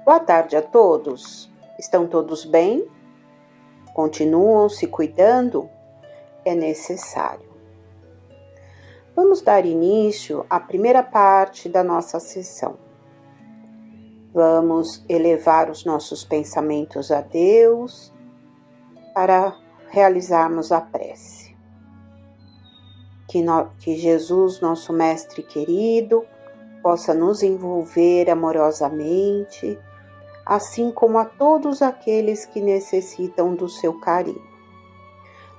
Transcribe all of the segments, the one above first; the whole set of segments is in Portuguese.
Boa tarde a todos. Estão todos bem? Continuam se cuidando? É necessário. Vamos dar início à primeira parte da nossa sessão. Vamos elevar os nossos pensamentos a Deus para realizarmos a prece. Que Jesus, nosso Mestre querido, possa nos envolver amorosamente, assim como a todos aqueles que necessitam do seu carinho.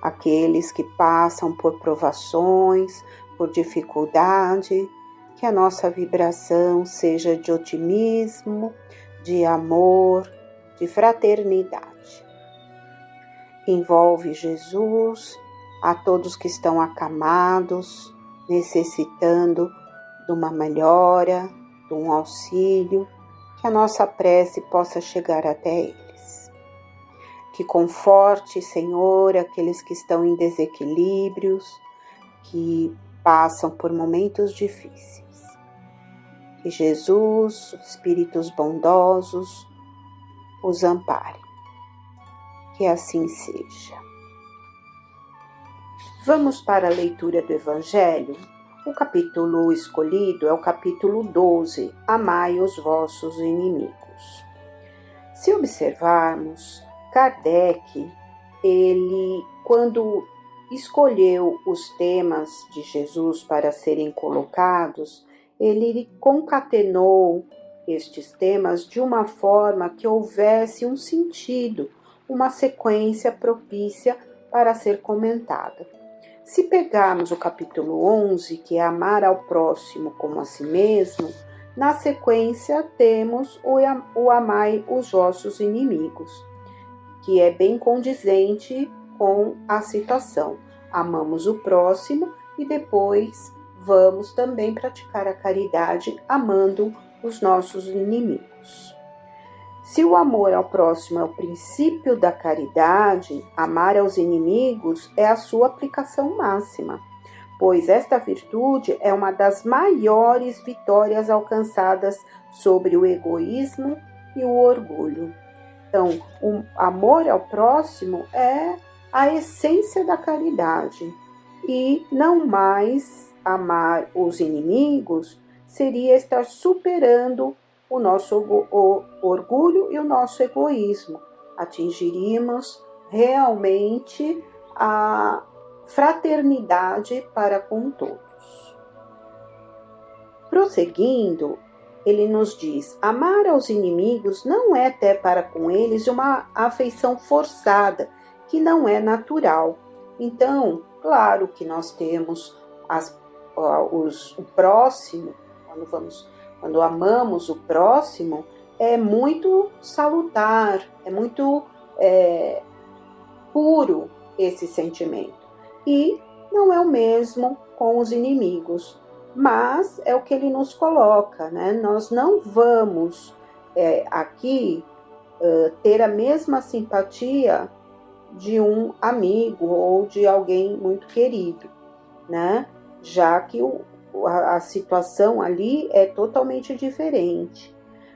Aqueles que passam por provações, por dificuldade, que a nossa vibração seja de otimismo, de amor, de fraternidade. Envolve Jesus a todos que estão acamados, necessitando de uma melhora, de um auxílio, que a nossa prece possa chegar até eles. Que conforte, Senhor, aqueles que estão em desequilíbrios, que passam por momentos difíceis. Que Jesus, espíritos bondosos, os ampare. Que assim seja. Vamos para a leitura do Evangelho. O capítulo escolhido é o capítulo 12, Amai os vossos inimigos. Se observarmos, Kardec, quando escolheu os temas de Jesus para serem colocados, ele concatenou estes temas de uma forma que houvesse um sentido, uma sequência propícia para ser comentada. Se pegarmos o capítulo 11, que é amar ao próximo como a si mesmo, na sequência temos o amai os vossos inimigos, que é bem condizente com a situação. Amamos o próximo e depois vamos também praticar a caridade amando os nossos inimigos. Se o amor ao próximo é o princípio da caridade, amar aos inimigos é a sua aplicação máxima, pois esta virtude é uma das maiores vitórias alcançadas sobre o egoísmo e o orgulho. Então, o amor ao próximo é a essência da caridade, e não mais amar os inimigos seria estar superando o nosso orgulho e o nosso egoísmo. Atingiríamos realmente a fraternidade para com todos. Prosseguindo, ele nos diz: amar aos inimigos não é ter para com eles uma afeição forçada, que não é natural. Então, claro que nós temos o próximo, quando amamos o próximo, é muito salutar, é muito puro esse sentimento. E não é o mesmo com os inimigos, mas é o que ele nos coloca, né? Nós não vamos aqui ter a mesma simpatia de um amigo ou de alguém muito querido, né? Já que a situação ali é totalmente diferente.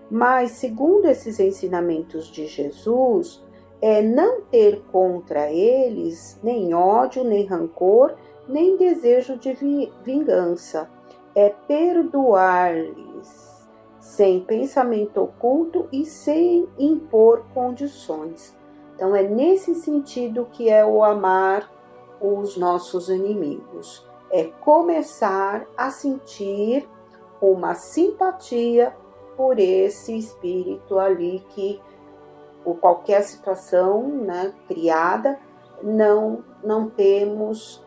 Mas, segundo esses ensinamentos de Jesus, é não ter contra eles nem ódio, nem rancor, nem desejo de vingança. É perdoar-lhes sem pensamento oculto e sem impor condições. Então, é nesse sentido que é o amar os nossos inimigos. É começar a sentir uma simpatia por esse espírito ali que, por qualquer situação, né, criada, não temos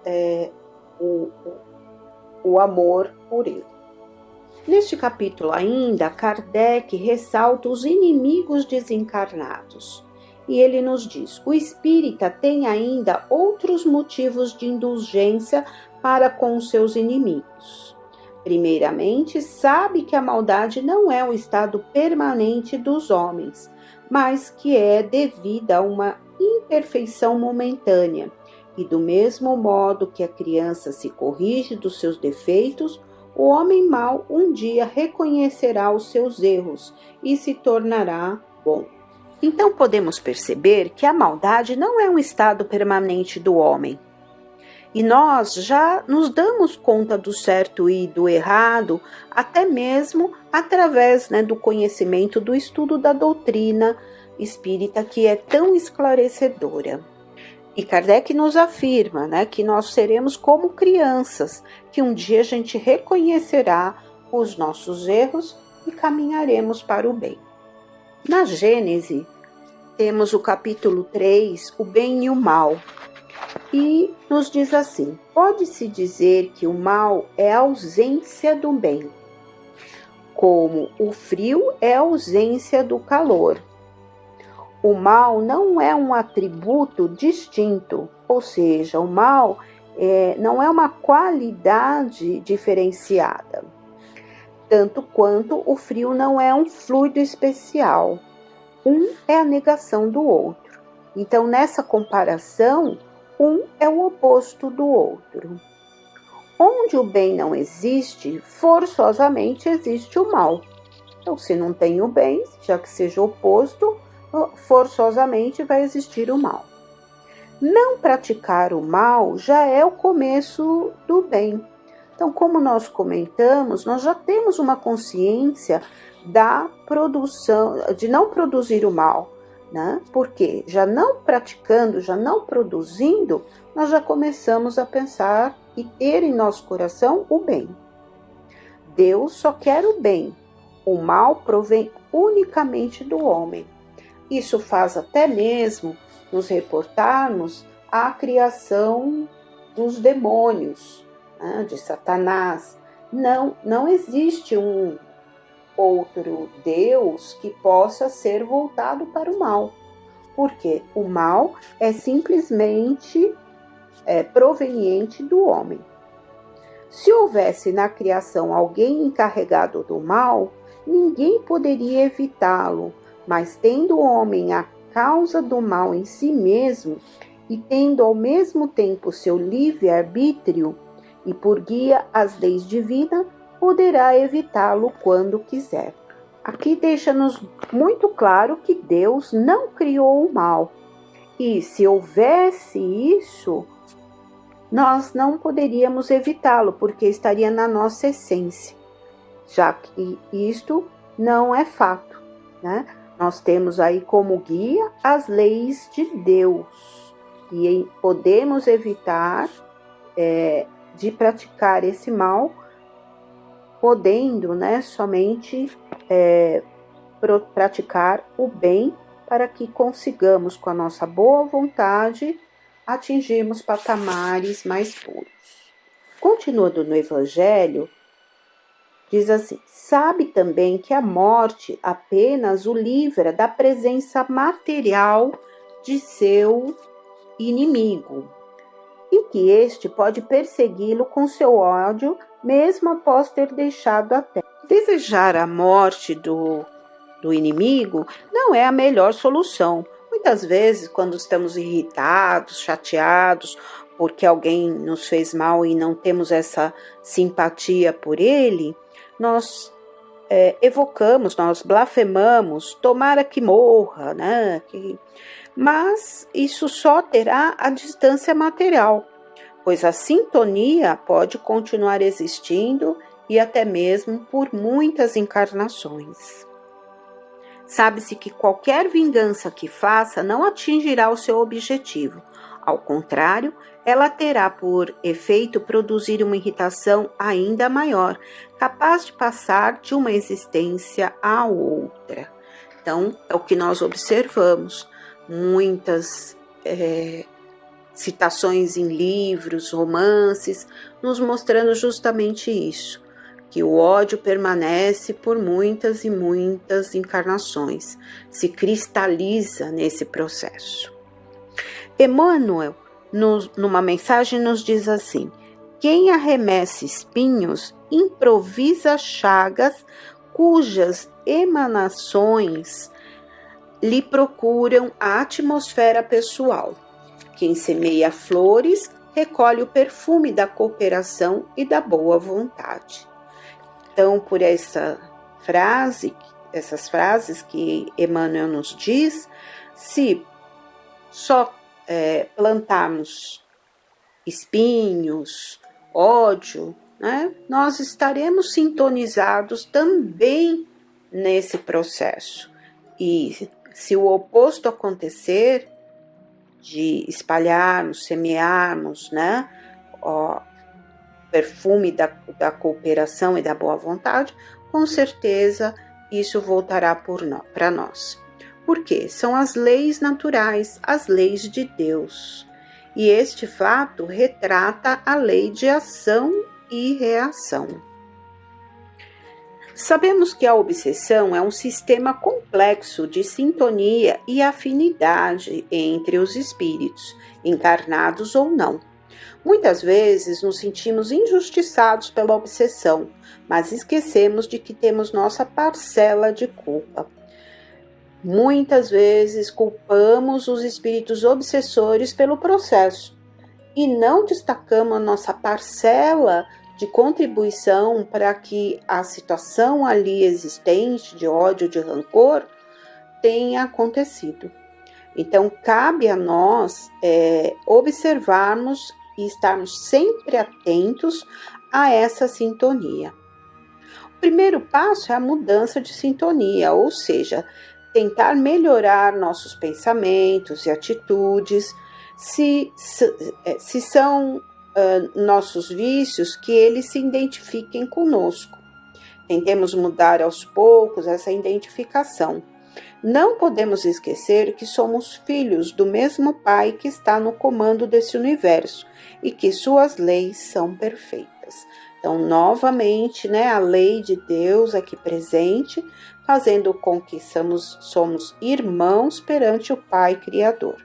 o amor por ele. Neste capítulo ainda, Kardec ressalta os inimigos desencarnados. E ele nos diz: o espírita tem ainda outros motivos de indulgência para com os seus inimigos. Primeiramente, sabe que a maldade não é um estado permanente dos homens, mas que é devida a uma imperfeição momentânea. E do mesmo modo que a criança se corrige dos seus defeitos, o homem mau um dia reconhecerá os seus erros e se tornará bom. Então podemos perceber que a maldade não é um estado permanente do homem. E nós já nos damos conta do certo e do errado, até mesmo através do conhecimento do estudo da doutrina espírita, que é tão esclarecedora. E Kardec nos afirma que nós seremos como crianças, que um dia a gente reconhecerá os nossos erros e caminharemos para o bem. Na Gênese, temos o capítulo 3, o bem e o mal. E nos diz assim: pode-se dizer que o mal é a ausência do bem, como o frio é a ausência do calor. O mal não é um atributo distinto, ou seja, o mal não é uma qualidade diferenciada, tanto quanto o frio não é um fluido especial. Um é a negação do outro. Então, nessa comparação, um é o oposto do outro. Onde o bem não existe, forçosamente existe o mal. Então, se não tem o bem, já que seja oposto, forçosamente vai existir o mal. Não praticar o mal já é o começo do bem. Então, como nós comentamos, nós já temos uma consciência da produção, de não produzir o mal, Porque já não praticando, já não produzindo, nós já começamos a pensar e ter em nosso coração o bem. Deus só quer o bem. O mal provém unicamente do homem. Isso faz até mesmo nos reportarmos à criação dos demônios, de Satanás. Não existe um outro Deus que possa ser voltado para o mal, porque o mal é simplesmente proveniente do homem. Se houvesse na criação alguém encarregado do mal, ninguém poderia evitá-lo, mas tendo o homem a causa do mal em si mesmo e tendo ao mesmo tempo seu livre-arbítrio e por guia as leis divinas, poderá evitá-lo quando quiser. Aqui deixa-nos muito claro que Deus não criou o mal. E se houvesse isso, nós não poderíamos evitá-lo, porque estaria na nossa essência, já que isto não é fato, Nós temos aí como guia as leis de Deus e podemos evitar de praticar esse mal, podendo somente praticar o bem para que consigamos, com a nossa boa vontade, atingirmos patamares mais puros. Continuando no Evangelho, diz assim: sabe também que a morte apenas o livra da presença material de seu inimigo, e que este pode persegui-lo com seu ódio, mesmo após ter deixado a terra. Desejar a morte do inimigo não é a melhor solução. Muitas vezes, quando estamos irritados, chateados, porque alguém nos fez mal e não temos essa simpatia por ele, nós evocamos, nós blasfemamos, tomara que morra, Mas isso só terá a distância material, pois a sintonia pode continuar existindo e até mesmo por muitas encarnações. Sabe-se que qualquer vingança que faça não atingirá o seu objetivo. Ao contrário, ela terá por efeito produzir uma irritação ainda maior, capaz de passar de uma existência à outra. Então, é o que nós observamos. Muitas citações em livros, romances, nos mostrando justamente isso, que o ódio permanece por muitas e muitas encarnações, se cristaliza nesse processo. Emmanuel, numa mensagem, nos diz assim: quem arremessa espinhos improvisa chagas cujas emanações lhe procuram a atmosfera pessoal. Quem semeia flores recolhe o perfume da cooperação e da boa vontade. Então, por essas frases que Emmanuel nos diz, se só plantarmos espinhos, ódio, né, nós estaremos sintonizados também nesse processo. E se o oposto acontecer, de espalharmos, semearmos, né, o perfume da cooperação e da boa vontade, com certeza isso voltará para nós. Por quê? São as leis naturais, as leis de Deus. E este fato retrata a lei de ação e reação. Sabemos que a obsessão é um sistema complexo de sintonia e afinidade entre os espíritos, encarnados ou não. Muitas vezes nos sentimos injustiçados pela obsessão, mas esquecemos de que temos nossa parcela de culpa. Muitas vezes culpamos os espíritos obsessores pelo processo e não destacamos a nossa parcela de contribuição para que a situação ali existente de ódio, de rancor, tenha acontecido. Então, cabe a nós observarmos e estarmos sempre atentos a essa sintonia. O primeiro passo é a mudança de sintonia, ou seja, tentar melhorar nossos pensamentos e atitudes, se são nossos vícios, que eles se identifiquem conosco. Tentemos mudar aos poucos essa identificação. Não podemos esquecer que somos filhos do mesmo Pai que está no comando desse universo e que suas leis são perfeitas. Então, novamente, né, a lei de Deus aqui presente, fazendo com que somos irmãos perante o Pai Criador.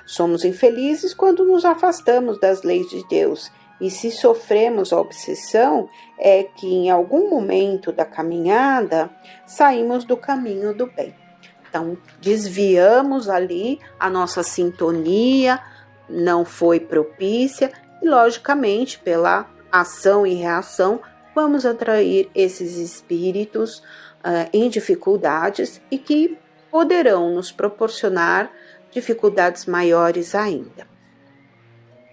Somos infelizes quando nos afastamos das leis de Deus, e se sofremos a obsessão, é que em algum momento da caminhada saímos do caminho do bem. Então, desviamos ali, a nossa sintonia não foi propícia, e logicamente, pela ação e reação, vamos atrair esses espíritos em dificuldades e que poderão nos proporcionar dificuldades maiores ainda.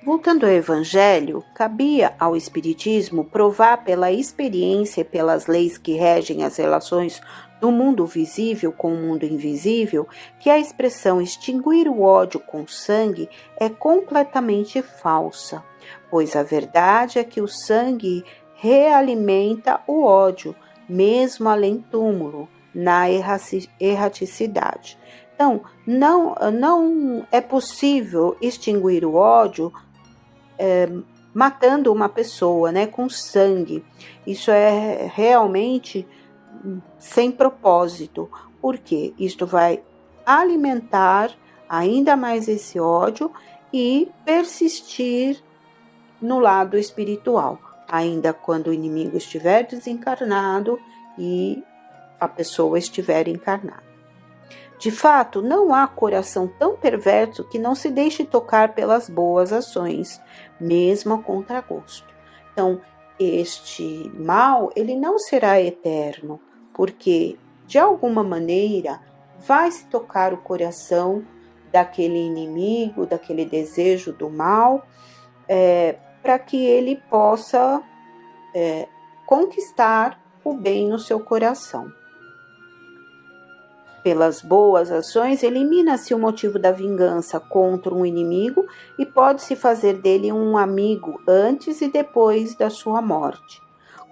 Voltando ao Evangelho, cabia ao Espiritismo provar pela experiência e pelas leis que regem as relações do mundo visível com o mundo invisível que a expressão extinguir o ódio com sangue é completamente falsa, pois a verdade é que o sangue realimenta o ódio, mesmo além túmulo, na erraticidade. Então, não é possível extinguir o ódio matando uma pessoa, né, com sangue. Isso é realmente sem propósito, porque isto vai alimentar ainda mais esse ódio e persistir no lado espiritual, ainda quando o inimigo estiver desencarnado e a pessoa estiver encarnada. De fato, não há coração tão perverso que não se deixe tocar pelas boas ações, mesmo a contragosto. Então, este mal, ele não será eterno, porque, de alguma maneira, vai se tocar o coração daquele inimigo, daquele desejo do mal, para que ele possa conquistar o bem no seu coração. Pelas boas ações, elimina-se o motivo da vingança contra um inimigo e pode-se fazer dele um amigo antes e depois da sua morte.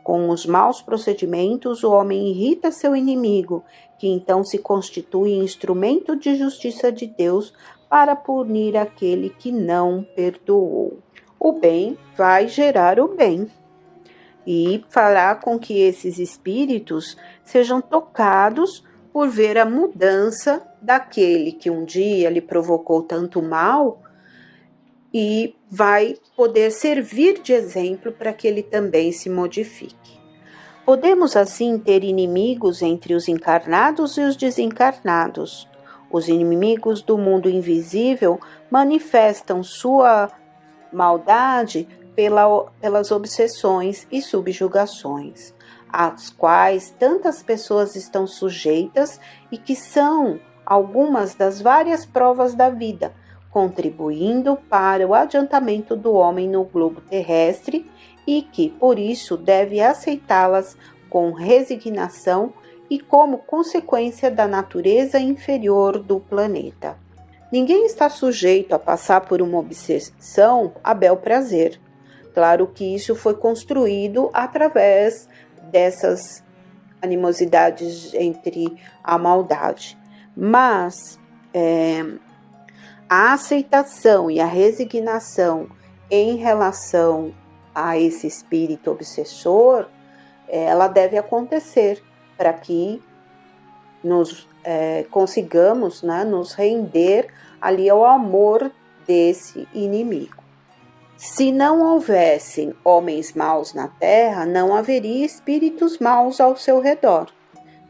Com os maus procedimentos, o homem irrita seu inimigo, que então se constitui instrumento de justiça de Deus para punir aquele que não perdoou. O bem vai gerar o bem e fará com que esses espíritos sejam tocados por ver a mudança daquele que um dia lhe provocou tanto mal e vai poder servir de exemplo para que ele também se modifique. Podemos assim ter inimigos entre os encarnados e os desencarnados. Os inimigos do mundo invisível manifestam sua maldade pelas obsessões e subjugações. às quais tantas pessoas estão sujeitas e que são algumas das várias provas da vida, contribuindo para o adiantamento do homem no globo terrestre e que, por isso, deve aceitá-las com resignação e como consequência da natureza inferior do planeta. Ninguém está sujeito a passar por uma obsessão a bel prazer. Claro que isso foi construído através dessas animosidades entre a maldade. Mas a aceitação e a resignação em relação a esse espírito obsessor, ela deve acontecer para que nos consigamos, né, nos render ali ao amor desse inimigo. Se não houvessem homens maus na terra, não haveria espíritos maus ao seu redor.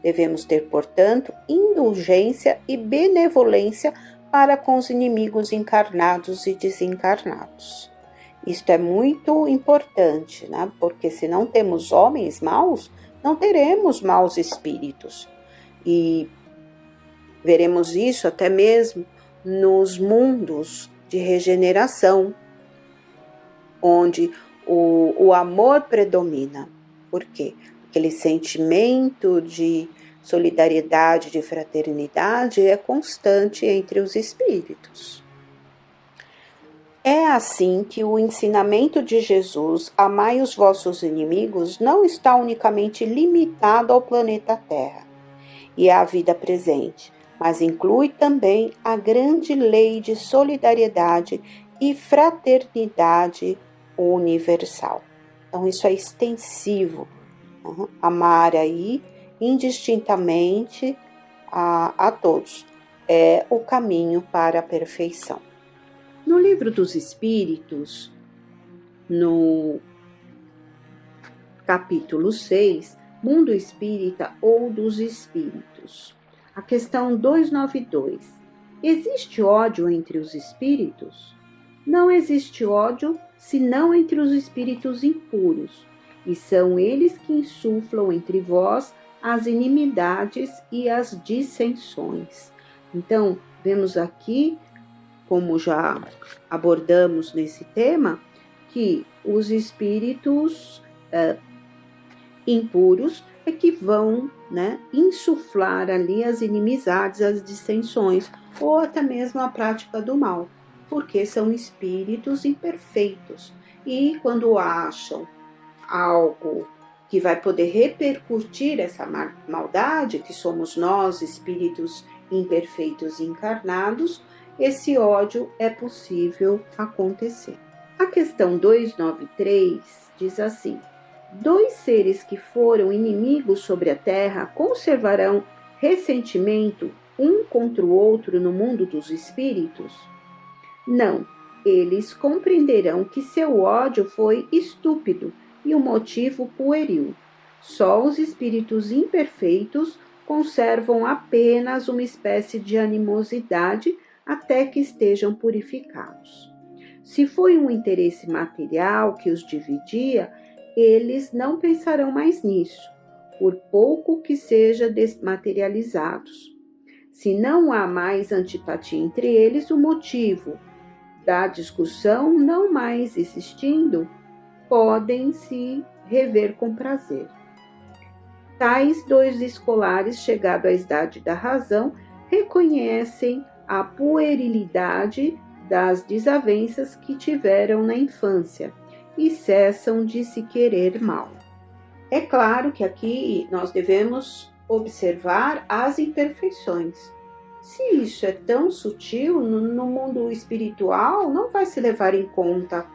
Devemos ter, portanto, indulgência e benevolência para com os inimigos encarnados e desencarnados. Isto é muito importante, né? Porque se não temos homens maus, não teremos maus espíritos. E veremos isso até mesmo nos mundos de regeneração, onde o amor predomina. Por quê? Aquele sentimento de solidariedade, de fraternidade é constante entre os espíritos. É assim que o ensinamento de Jesus, amai os vossos inimigos, não está unicamente limitado ao planeta Terra e à vida presente, mas inclui também a grande lei de solidariedade e fraternidade universal. Então isso é extensivo, né? Amar aí indistintamente a todos é o caminho para a perfeição. No Livro dos Espíritos, no capítulo 6, Mundo Espírita ou dos Espíritos, a questão 292. Existe ódio entre os espíritos? Não existe ódio senão entre os espíritos impuros, e são eles que insuflam entre vós as inimidades e as dissensões. Então, vemos aqui, como já abordamos nesse tema, que os espíritos impuros é que vão, né, insuflar ali as inimizades, as dissensões, ou até mesmo a prática do mal, porque são espíritos imperfeitos. E quando acham algo que vai poder repercutir essa maldade, que somos nós, espíritos imperfeitos e encarnados, esse ódio é possível acontecer. A questão 293 diz assim: dois seres que foram inimigos sobre a terra conservarão ressentimento um contra o outro no mundo dos espíritos? Não, eles compreenderão que seu ódio foi estúpido e o motivo pueril. Só os espíritos imperfeitos conservam apenas uma espécie de animosidade até que estejam purificados. Se foi um interesse material que os dividia, eles não pensarão mais nisso, por pouco que seja desmaterializados. Se não há mais antipatia entre eles, o motivo da discussão não mais existindo, podem se rever com prazer. Tais dois escolares, chegados à idade da razão, reconhecem a puerilidade das desavenças que tiveram na infância e cessam de se querer mal. É claro que aqui nós devemos observar as imperfeições. Se isso é tão sutil, no mundo espiritual não vai se levar em conta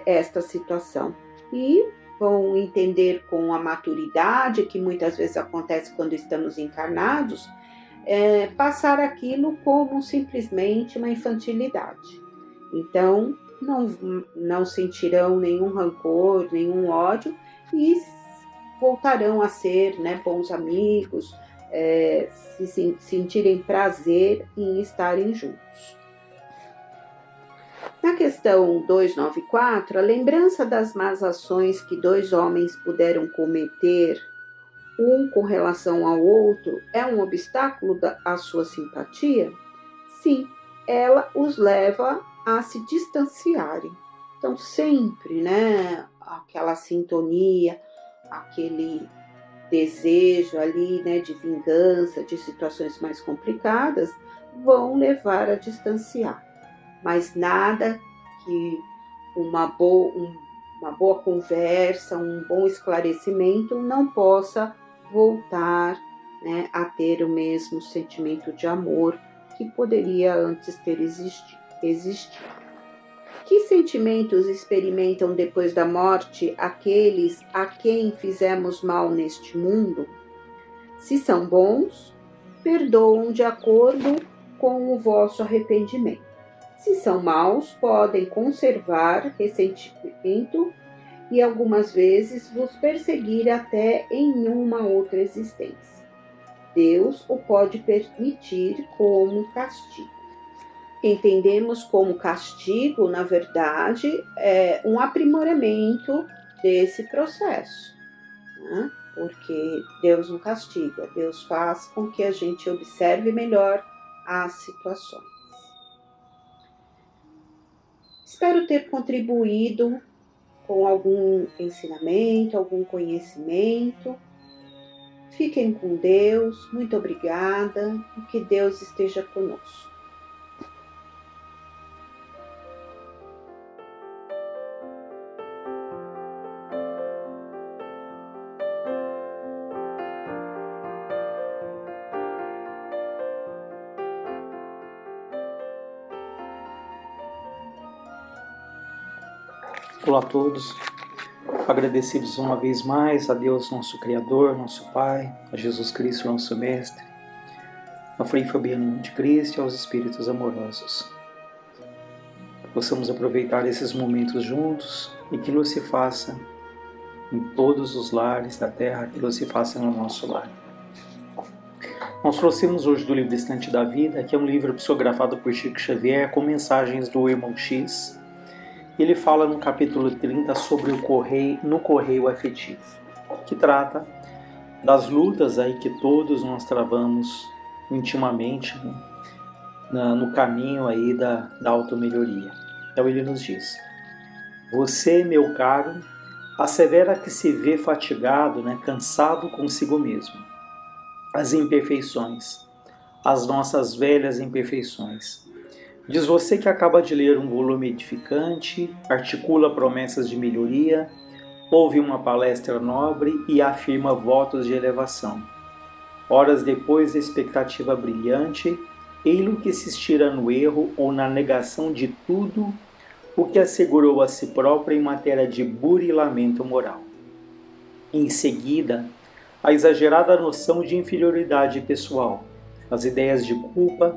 esta situação. E vão entender com a maturidade, que muitas vezes acontece quando estamos encarnados, passar aquilo como simplesmente uma infantilidade. Então, não sentirão nenhum rancor, nenhum ódio e voltarão a ser, né, bons amigos, se sentirem prazer em estarem juntos. Na questão 294, a lembrança das más ações que dois homens puderam cometer, um com relação ao outro, é um obstáculo à sua simpatia? Sim, ela os leva a se distanciarem. Então, sempre, aquela sintonia, aquele desejo ali, de vingança, de situações mais complicadas, vão levar a distanciar. Mas nada que uma boa conversa, um bom esclarecimento não possa voltar, a ter o mesmo sentimento de amor que poderia antes ter existido. Que sentimentos experimentam depois da morte aqueles a quem fizemos mal neste mundo? Se são bons, perdoam de acordo com o vosso arrependimento. Se são maus, podem conservar ressentimento e algumas vezes vos perseguir até em uma outra existência. Deus o pode permitir como castigo. Entendemos como castigo, na verdade, um aprimoramento desse processo, porque Deus não castiga, Deus faz com que a gente observe melhor as situações. Espero ter contribuído com algum ensinamento, algum conhecimento. Fiquem com Deus, muito obrigada e que Deus esteja conosco. Olá a todos, agradecidos uma vez mais a Deus, nosso Criador, nosso Pai, a Jesus Cristo, nosso Mestre, a Frei Fabiano Monte Cristo e aos Espíritos amorosos. Possamos aproveitar esses momentos juntos e que Deus se faça em todos os lares da terra, que Deus se faça no nosso lar. Nós trouxemos hoje do livro Estante da Vida, que é um livro psicografado por Chico Xavier com mensagens do Irmão X. Ele fala no capítulo 30 sobre o correio afetivo, que trata das lutas aí que todos nós travamos intimamente, no caminho aí da automelhoria. Então ele nos diz: você, meu caro, assevera que se vê fatigado, cansado consigo mesmo. As imperfeições, as nossas velhas imperfeições. Diz você que acaba de ler um volume edificante, articula promessas de melhoria, ouve uma palestra nobre e afirma votos de elevação. Horas depois, a expectativa brilhante, ei-lo que se estira no erro ou na negação de tudo o que assegurou a si próprio em matéria de burilamento moral. Em seguida, a exagerada noção de inferioridade pessoal, as ideias de culpa,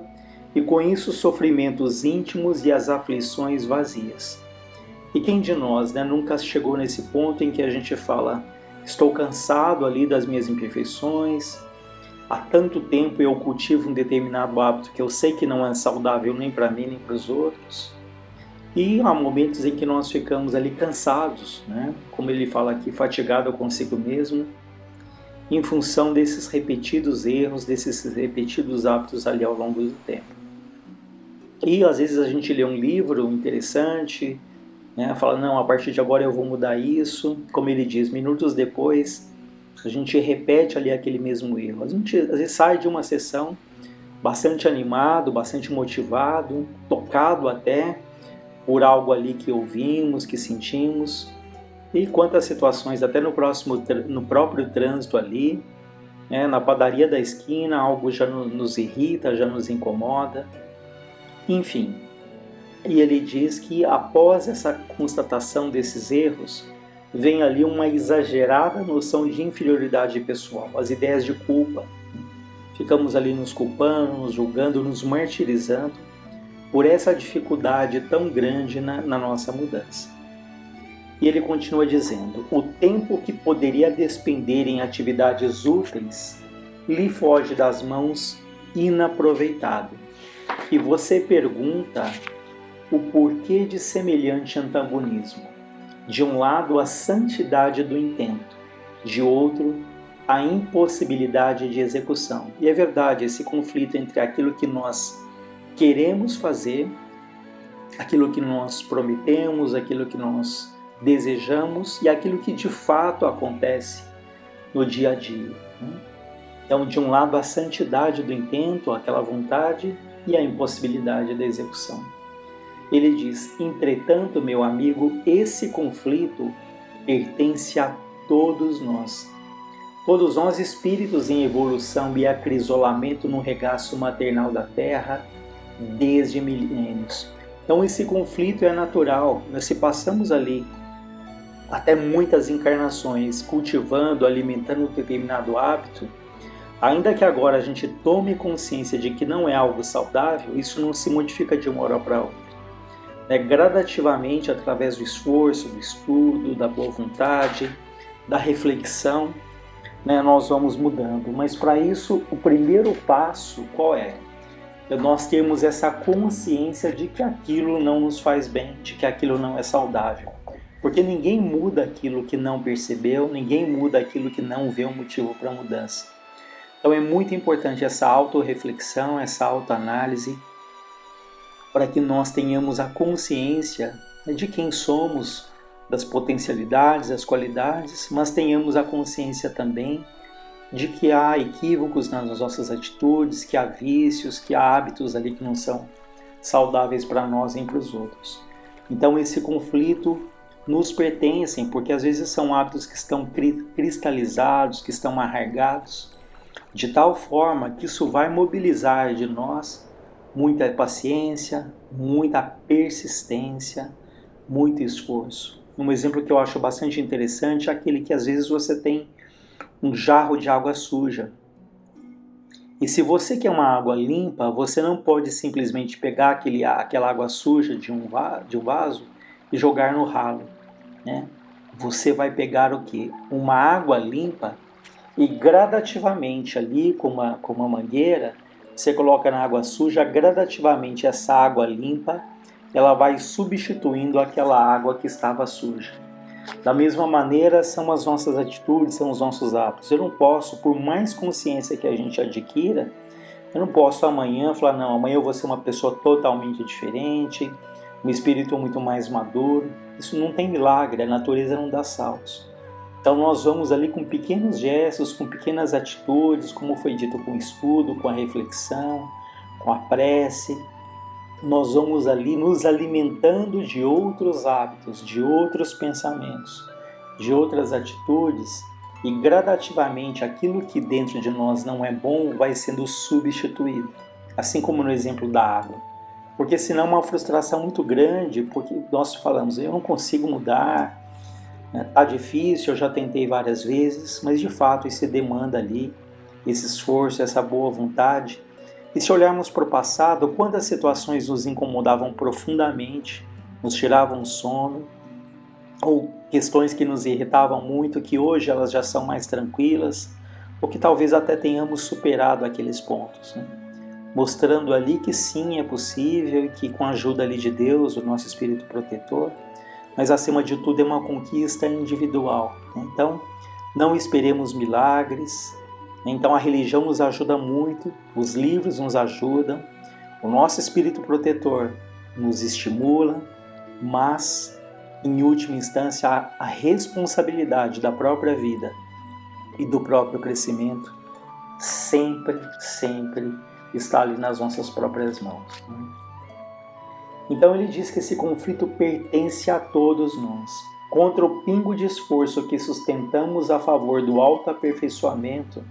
e com isso os sofrimentos íntimos e as aflições vazias. E quem de nós nunca chegou nesse ponto em que a gente fala: estou cansado ali das minhas imperfeições, há tanto tempo eu cultivo um determinado hábito que eu sei que não é saudável nem para mim nem para os outros. E há momentos em que nós ficamos ali cansados, como ele fala aqui, fatigado consigo mesmo, em função desses repetidos erros, desses repetidos hábitos ali ao longo do tempo. E às vezes a gente lê um livro interessante, fala, não, a partir de agora eu vou mudar isso. Como ele diz, minutos depois, a gente repete ali aquele mesmo erro. A gente às vezes sai de uma sessão bastante animado, bastante motivado, tocado até por algo ali que ouvimos, que sentimos. E quantas situações, até no próprio trânsito ali, na padaria da esquina, algo já nos irrita, já nos incomoda. Enfim, e ele diz que após essa constatação desses erros, vem ali uma exagerada noção de inferioridade pessoal, as ideias de culpa. Ficamos ali nos culpando, nos julgando, nos martirizando por essa dificuldade tão grande na nossa mudança. E ele continua dizendo: o tempo que poderia despender em atividades úteis lhe foge das mãos inaproveitado. E você pergunta o porquê de semelhante antagonismo. De um lado, a santidade do intento, de outro, a impossibilidade de execução. E é verdade, esse conflito entre aquilo que nós queremos fazer, aquilo que nós prometemos, aquilo que nós desejamos e aquilo que de fato acontece no dia a dia. Então, de um lado, a santidade do intento, aquela vontade, e a impossibilidade da execução. Ele diz: entretanto, meu amigo, esse conflito pertence a todos nós. Todos nós, espíritos em evolução e acrisolamento no regaço maternal da Terra, desde milênios. Então, esse conflito é natural. Nós se passamos ali até muitas encarnações cultivando, alimentando um determinado hábito, ainda que agora a gente tome consciência de que não é algo saudável, isso não se modifica de uma hora para outra. Gradativamente, através do esforço, do estudo, da boa vontade, da reflexão, nós vamos mudando. Mas para isso, o primeiro passo qual é? Nós temos essa consciência de que aquilo não nos faz bem, de que aquilo não é saudável. Porque ninguém muda aquilo que não percebeu, ninguém muda aquilo que não vê um motivo para mudança. Então é muito importante essa autorreflexão, essa autoanálise, para que nós tenhamos a consciência de quem somos, das potencialidades, das qualidades, mas tenhamos a consciência também de que há equívocos nas nossas atitudes, que há vícios, que há hábitos ali que não são saudáveis para nós nem para os outros. Então esse conflito nos pertence, porque às vezes são hábitos que estão cristalizados, que estão arraigados, de tal forma que isso vai mobilizar de nós muita paciência, muita persistência, muito esforço. Um exemplo que eu acho bastante interessante é aquele que às vezes você tem um jarro de água suja. E se você quer uma água limpa, você não pode simplesmente pegar aquela água suja de um vaso e jogar no ralo. Você vai pegar o quê? Uma água limpa e gradativamente ali com uma mangueira, você coloca na água suja, gradativamente essa água limpa, ela vai substituindo aquela água que estava suja. Da mesma maneira são as nossas atitudes, são os nossos hábitos. Eu não posso, por mais consciência que a gente adquira, eu não posso amanhã falar, não, amanhã eu vou ser uma pessoa totalmente diferente, um espírito muito mais maduro. Isso não tem milagre, a natureza não dá saltos. Então nós vamos ali com pequenos gestos, com pequenas atitudes, como foi dito, com o estudo, com a reflexão, com a prece. Nós vamos ali nos alimentando de outros hábitos, de outros pensamentos, de outras atitudes, e gradativamente aquilo que dentro de nós não é bom vai sendo substituído. Assim como no exemplo da água. Porque senão é uma frustração muito grande, porque nós falamos, eu não consigo mudar, tá difícil, eu já tentei várias vezes, mas de fato isso demanda ali esse esforço, essa boa vontade. E se olharmos para o passado, quantas situações nos incomodavam profundamente, nos tiravam o sono, ou questões que nos irritavam muito, que hoje elas já são mais tranquilas, ou que talvez até tenhamos superado aqueles pontos, mostrando ali que sim, é possível, e que com a ajuda ali de Deus, o nosso Espírito Protetor, mas acima de tudo é uma conquista individual. Então, não esperemos milagres. Então, a religião nos ajuda muito, os livros nos ajudam, o nosso Espírito Protetor nos estimula, mas, em última instância, a responsabilidade da própria vida e do próprio crescimento sempre está ali nas nossas próprias mãos. Então ele diz que esse conflito pertence a todos nós. Contra o pingo de esforço que sustentamos a favor do autoaperfeiçoamento,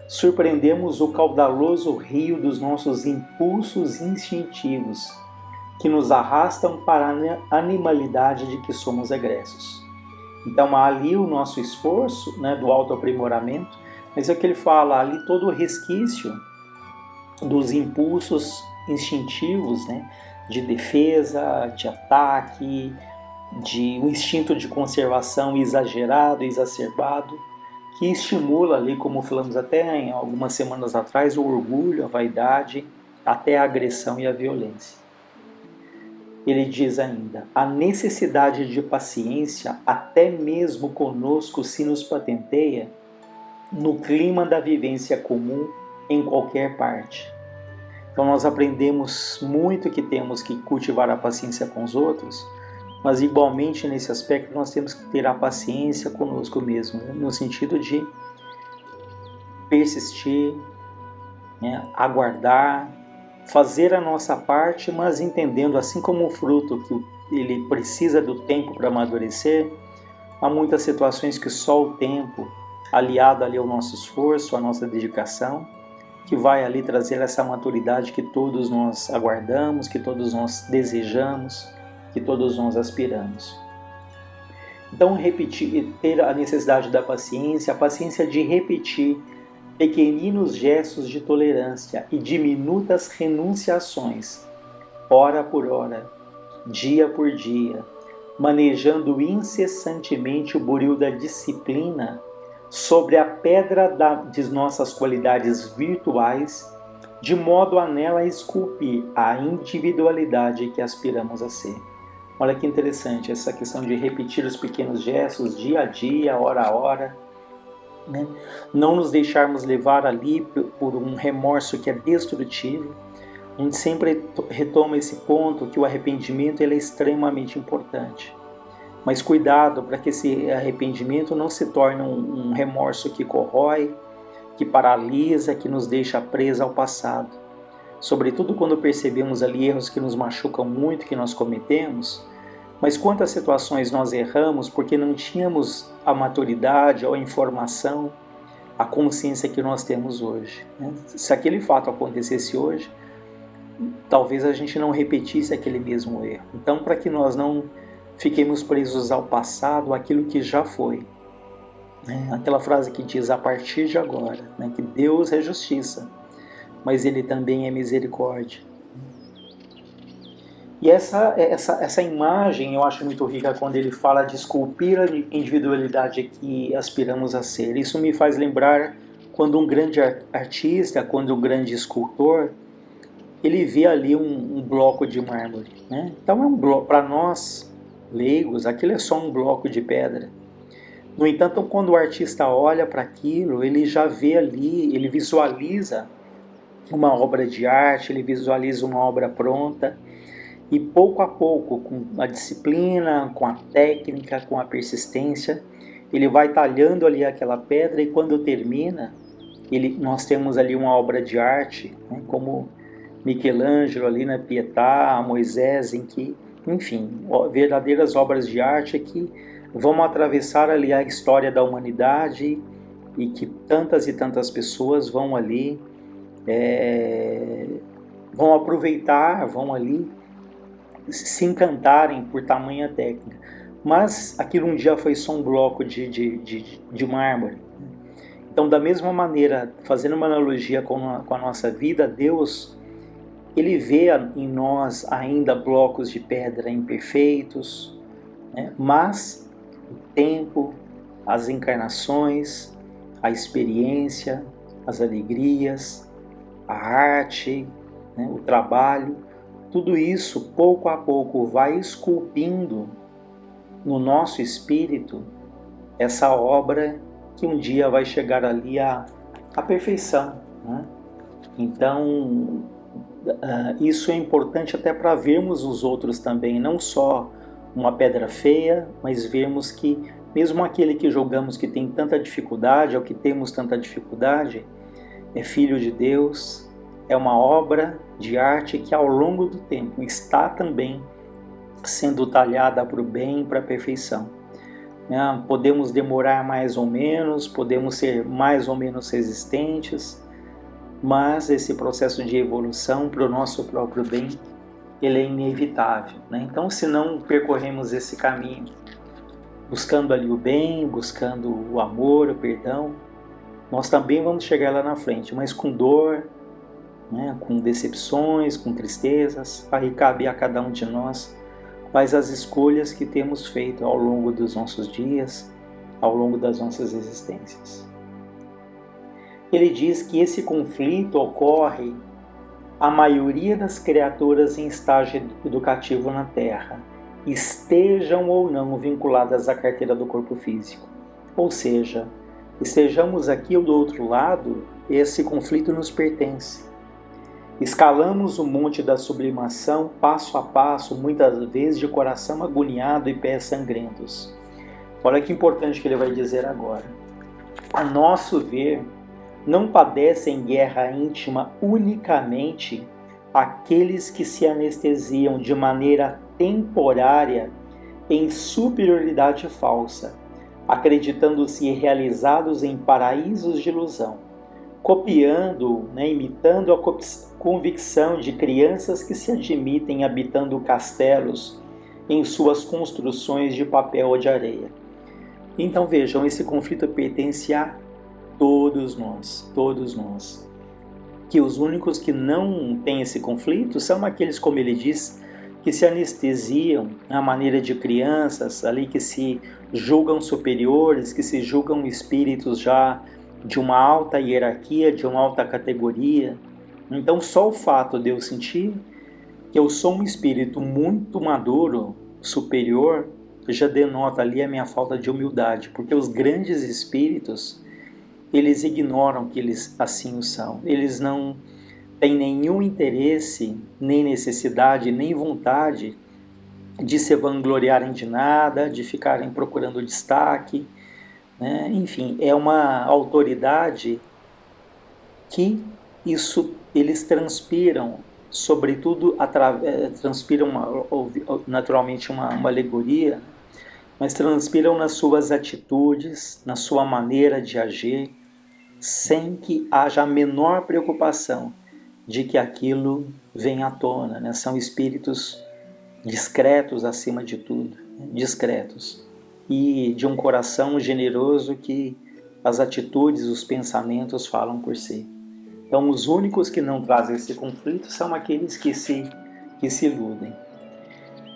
surpreendemos o caudaloso rio dos nossos impulsos instintivos, que nos arrastam para a animalidade de que somos egressos. Então há ali o nosso esforço, do autoaprimoramento, mas é que ele fala ali todo o resquício dos impulsos instintivos, de defesa, de ataque, de um instinto de conservação exagerado, exacerbado, que estimula ali, como falamos até em algumas semanas atrás, o orgulho, a vaidade, até a agressão e a violência. ele diz ainda: a necessidade de paciência até mesmo conosco se nos patenteia no clima da vivência comum em qualquer parte. Então nós aprendemos muito que temos que cultivar a paciência com os outros, mas igualmente nesse aspecto nós temos que ter a paciência conosco mesmo, no sentido de persistir, aguardar, fazer a nossa parte, mas entendendo, assim como o fruto que ele precisa do tempo para amadurecer, há muitas situações que só o tempo, aliado ali ao nosso esforço, à nossa dedicação, que vai ali trazer essa maturidade que todos nós aguardamos, que todos nós desejamos, que todos nós aspiramos. Então, ter a necessidade da paciência, a paciência de repetir pequeninos gestos de tolerância e diminutas renunciações, hora por hora, dia por dia, manejando incessantemente o buril da disciplina sobre a pedra de nossas qualidades virtuais, de modo a nela esculpir a individualidade que aspiramos a ser. Olha que interessante essa questão de repetir os pequenos gestos dia a dia, hora a hora, não nos deixarmos levar ali por um remorso que é destrutivo. A gente sempre retoma esse ponto que o arrependimento ele é extremamente importante. Mas cuidado para que esse arrependimento não se torne um remorso que corrói, que paralisa, que nos deixa presa ao passado. Sobretudo quando percebemos ali erros que nos machucam muito, que nós cometemos. Mas quantas situações nós erramos porque não tínhamos a maturidade, a informação, a consciência que nós temos hoje. Se aquele fato acontecesse hoje, talvez a gente não repetisse aquele mesmo erro. Então, para que nós não fiquemos presos ao passado, aquilo que já foi. Aquela frase que diz, a partir de agora, que Deus é justiça, mas Ele também é misericórdia. E essa imagem eu acho muito rica quando ele fala de esculpir a individualidade que aspiramos a ser. Isso me faz lembrar quando um grande artista, quando um grande escultor, ele vê ali um bloco de mármore. Então é um bloco, para nós leigos, aquilo é só um bloco de pedra. No entanto, quando o artista olha para aquilo, ele já vê ali, ele visualiza uma obra de arte, ele visualiza uma obra pronta. E pouco a pouco, com a disciplina, com a técnica, com a persistência, ele vai talhando ali aquela pedra e quando termina, nós temos ali uma obra de arte, como Michelangelo ali na Pietà, Moisés, em que, enfim, verdadeiras obras de arte que vão atravessar ali a história da humanidade e que tantas e tantas pessoas vão ali, vão aproveitar, vão ali se encantarem por tamanha técnica. Mas aquilo um dia foi só um bloco de mármore. Então, da mesma maneira, fazendo uma analogia com a nossa vida, Deus, Ele vê em nós ainda blocos de pedra imperfeitos, mas o tempo, as encarnações, a experiência, as alegrias, a arte, o trabalho, tudo isso, pouco a pouco, vai esculpindo no nosso espírito essa obra que um dia vai chegar ali à perfeição. Então, isso é importante até para vermos os outros também, não só uma pedra feia, mas vermos que mesmo aquele que julgamos que tem tanta dificuldade, ou que temos tanta dificuldade, é filho de Deus, é uma obra de arte que ao longo do tempo está também sendo talhada para o bem e para a perfeição. Podemos demorar mais ou menos, podemos ser mais ou menos resistentes, mas esse processo de evolução para o nosso próprio bem, ele é inevitável. Então, se não percorremos esse caminho, buscando ali o bem, buscando o amor, o perdão, nós também vamos chegar lá na frente, mas com dor, com decepções, com tristezas. Aí cabe a cada um de nós quais as escolhas que temos feito ao longo dos nossos dias, ao longo das nossas existências. Ele diz que esse conflito ocorre a maioria das criaturas em estágio educativo na Terra, estejam ou não vinculadas à carteira do corpo físico. Ou seja, estejamos aqui ou do outro lado, esse conflito nos pertence. Escalamos o monte da sublimação passo a passo, muitas vezes de coração agoniado e pés sangrentos. Olha que importante que ele vai dizer agora. A nosso ver, não padecem guerra íntima unicamente aqueles que se anestesiam de maneira temporária em superioridade falsa, acreditando-se realizados em paraísos de ilusão, copiando, imitando a convicção de crianças que se admitem habitando castelos em suas construções de papel ou de areia. Então vejam, esse conflito pertence a todos nós. Que os únicos que não têm esse conflito são aqueles, como ele diz, que se anestesiam à maneira de crianças, ali que se julgam superiores, que se julgam espíritos já de uma alta hierarquia, de uma alta categoria. Então só o fato de eu sentir que eu sou um espírito muito maduro, superior, já denota ali a minha falta de humildade, porque os grandes espíritos, eles ignoram que eles assim o são. Eles não têm nenhum interesse, nem necessidade, nem vontade de se vangloriarem de nada, de ficarem procurando destaque, né? Enfim, é uma autoridade que eles transpiram, sobretudo, transpiram naturalmente uma alegoria, mas transpiram nas suas atitudes, na sua maneira de agir, sem que haja a menor preocupação de que aquilo venha à tona, né? São espíritos discretos acima de tudo, discretos, e de um coração generoso que as atitudes, os pensamentos falam por si. Então os únicos que não trazem esse conflito são aqueles que se iludem.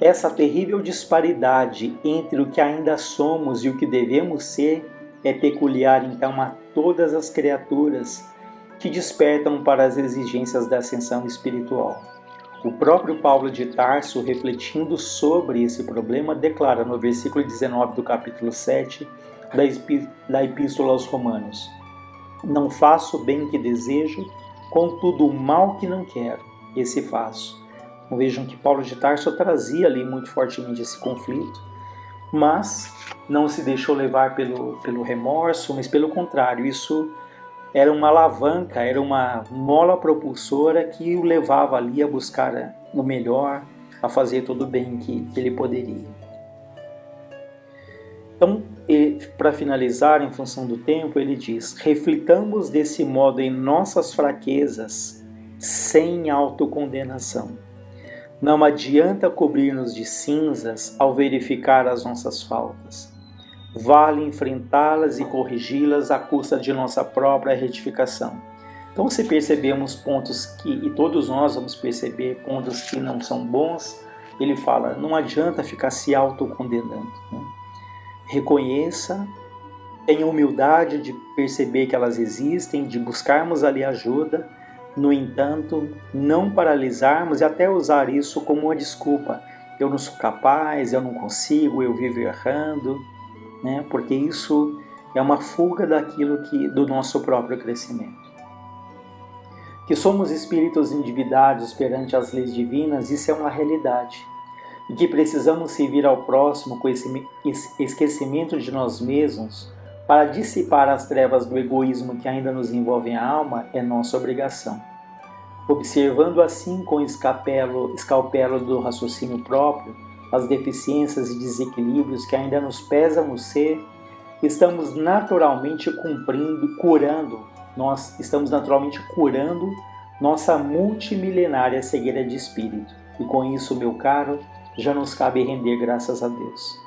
Essa terrível disparidade entre o que ainda somos e o que devemos ser é peculiar então a todas as criaturas que despertam para as exigências da ascensão espiritual. O próprio Paulo de Tarso, refletindo sobre esse problema, declara no versículo 19 do capítulo 7 da Epístola aos Romanos: não faço o bem que desejo, contudo o mal que não quero, esse faço. Então, vejam que Paulo de Tarso trazia ali muito fortemente esse conflito, mas não se deixou levar pelo remorso, mas pelo contrário, isso era uma alavanca, era uma mola propulsora que o levava ali a buscar o melhor, a fazer todo o bem que ele poderia. Então, para finalizar, em função do tempo, ele diz: reflitamos desse modo em nossas fraquezas, sem autocondenação. Não adianta cobrir-nos de cinzas ao verificar as nossas faltas. Vale enfrentá-las e corrigi-las à custa de nossa própria retificação. Então, se percebemos pontos e todos nós vamos perceber pontos que não são bons, ele fala, não adianta ficar se autocondenando, né? Reconheça, tenha humildade de perceber que elas existem, de buscarmos ali ajuda, no entanto, não paralisarmos e até usar isso como uma desculpa. Eu não sou capaz, eu não consigo, eu vivo errando, né? Porque isso é uma fuga do nosso próprio crescimento. Que somos espíritos endividados perante as leis divinas, isso é uma realidade. E que precisamos servir ao próximo com esse esquecimento de nós mesmos para dissipar as trevas do egoísmo que ainda nos envolvem a alma é nossa obrigação. Observando assim com escalpelo do raciocínio próprio as deficiências e desequilíbrios que ainda nos pesam no ser, estamos naturalmente curando nossa multimilenária cegueira de espírito. E com isso, meu caro, já nos cabe render graças a Deus.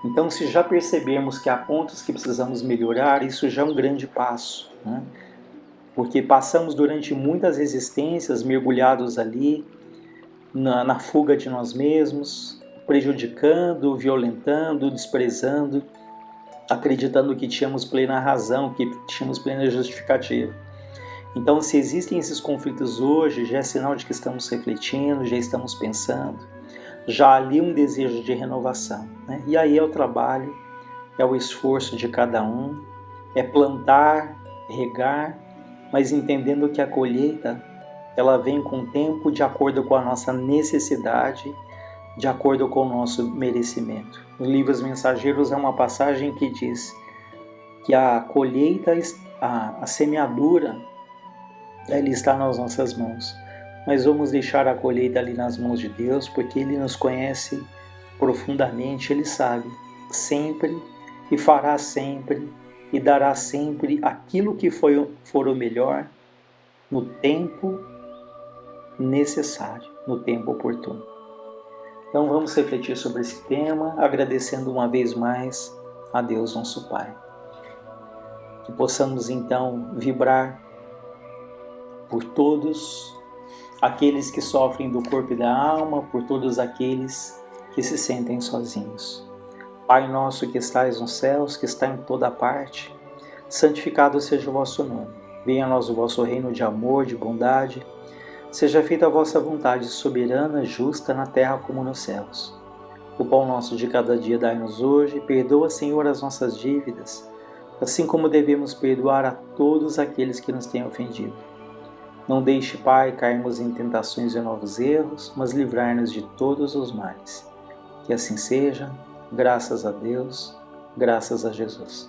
Então, se já percebemos que há pontos que precisamos melhorar, isso já é um grande passo, né? Porque passamos durante muitas existências mergulhados ali, na fuga de nós mesmos, prejudicando, violentando, desprezando, acreditando que tínhamos plena razão, que tínhamos plena justificativa. Então, se existem esses conflitos hoje, já é sinal de que estamos refletindo, já estamos pensando, já há ali um desejo de renovação, né? E aí é o trabalho, é o esforço de cada um, é plantar, regar, mas entendendo que a colheita, ela vem com o tempo de acordo com a nossa necessidade, de acordo com o nosso merecimento. No livro Os Mensageiros é uma passagem que diz que a colheita, a semeadura, ela está nas nossas mãos. Mas vamos deixar a colheita ali nas mãos de Deus, porque Ele nos conhece profundamente, Ele sabe sempre e fará sempre e dará sempre aquilo que for o melhor no tempo necessário, no tempo oportuno. Então vamos refletir sobre esse tema, agradecendo uma vez mais a Deus nosso Pai. Que possamos então vibrar por todos aqueles que sofrem do corpo e da alma, por todos aqueles que se sentem sozinhos. Pai nosso que estais nos céus, que está em toda parte, santificado seja o vosso nome. Venha a nós o vosso reino de amor, de bondade. Seja feita a vossa vontade soberana, justa, na terra como nos céus. O pão nosso de cada dia dai-nos hoje. Perdoa, Senhor, as nossas dívidas, assim como devemos perdoar a todos aqueles que nos têm ofendido. Não deixe, Pai, cairmos em tentações e novos erros, mas livrai-nos de todos os males. Que assim seja, graças a Deus, graças a Jesus.